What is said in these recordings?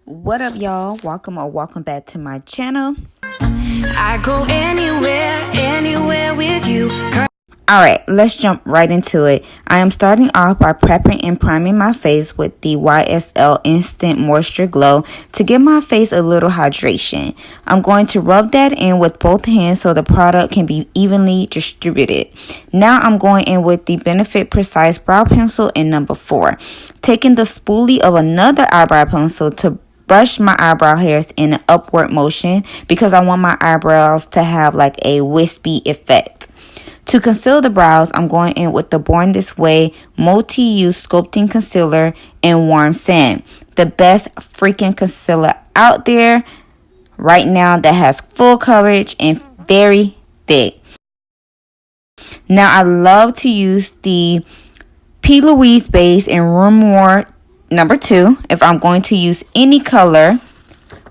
What up, y'all? Welcome back to my channel. I go anywhere with you. Alright, let's jump right into it. I am starting off by prepping and priming my face with the YSL Instant Moisture Glow to give my face a little hydration. I'm going to rub that in with both hands so the product can be evenly distributed. Now I'm going in with the BENEFITPrecise Brow Pencil in number 4. Taking the spoolie of another eyebrow pencil to brush my eyebrow hairs in an upward motion because I want my eyebrows to have like a wispy effect. To conceal the brows, I'm going in with the Born This Way Multi-Use Sculpting Concealer in Warm Sand. The best freaking concealer out there right now that has full coverage and very thick. Now I love to use the LOUISE base in Rumour number 2 if I'm going to use any color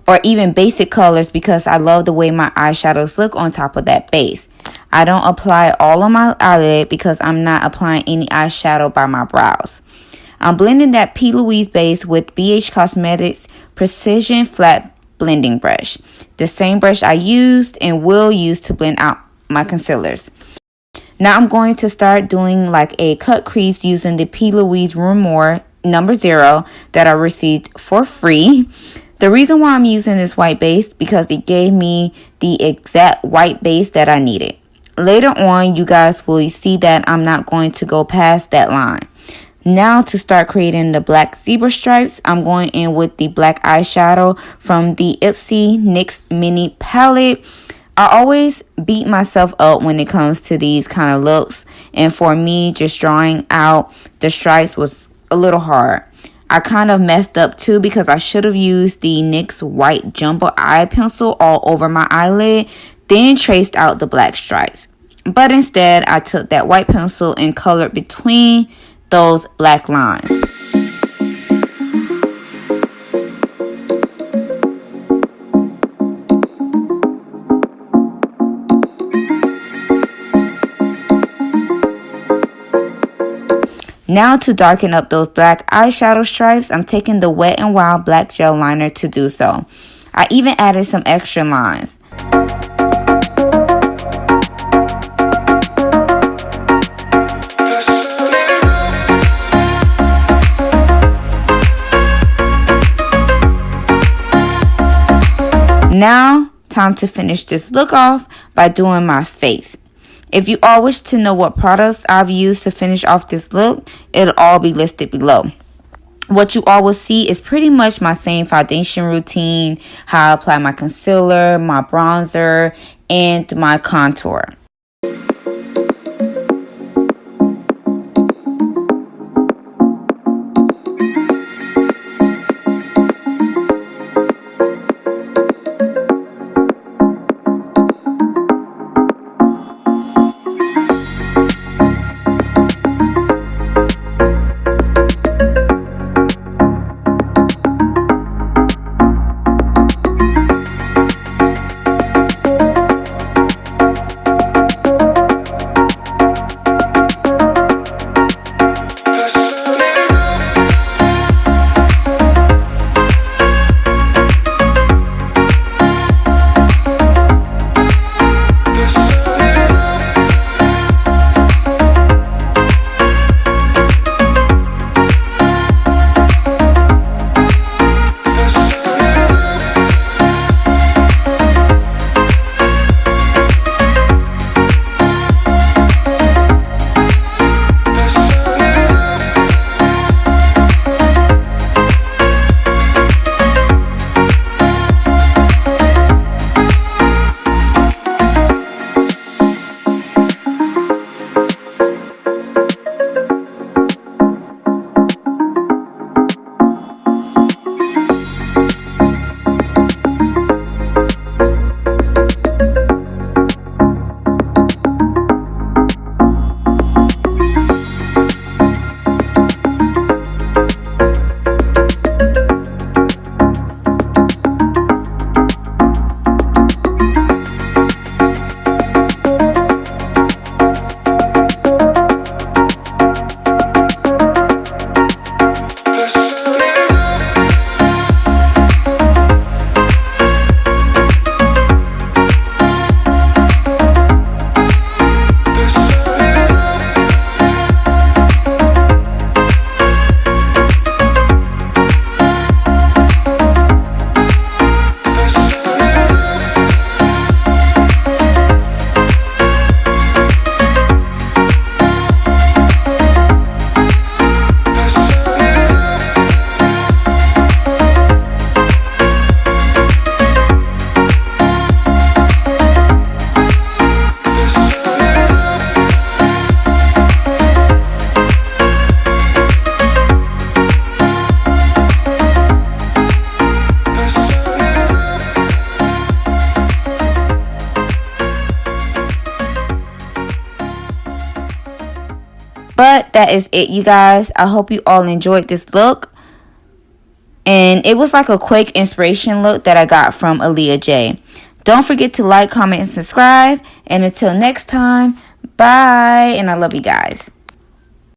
or even basic colors because I love the way my eyeshadows look on top of that base. I don't apply it all on my eyelid because I'm not applying any eyeshadow by my brows. I'm blending that LOUISE base with BH Cosmetics Precision Flat Blending Brush. The same brush I used and will use to blend out my concealers. Now I'm going to start doing like a cut crease using the LOUISE Rumour number 0 that I received for free. The reason why I'm using this white base because it gave me the exact white base that I needed. Later on, you guys will see that I'm not going to go past that line. Now to start creating the black zebra stripes, I'm going in with the black eyeshadow from the IpsyNyx mini palette. I always beat myself up when it comes to these kind of looks. And for me, just drawing out the stripes was a little hard. I kind of messed up too because I should have used the NYX white jumbo eye pencil all over my eyelid, then traced out the black stripes. But instead, I took that white pencil and colored between those black lines. Now to darken up those black eyeshadow stripes, I'm taking the Wet n Wild black gel liner to do so. I even added some extra lines. Now, time to finish this look off by doing my face. If you all wish to know what products I've used to finish off this look, it'll all be listed below. What you all will see is pretty much my same foundation routine, how I apply my concealer, my bronzer, and my contour. But that is it, you guys. I hope you all enjoyed this look. And it was like a quick inspiration look that I got from Aaliyah J. Don't forget to like, comment, and subscribe. And until next time, bye. And I love you guys.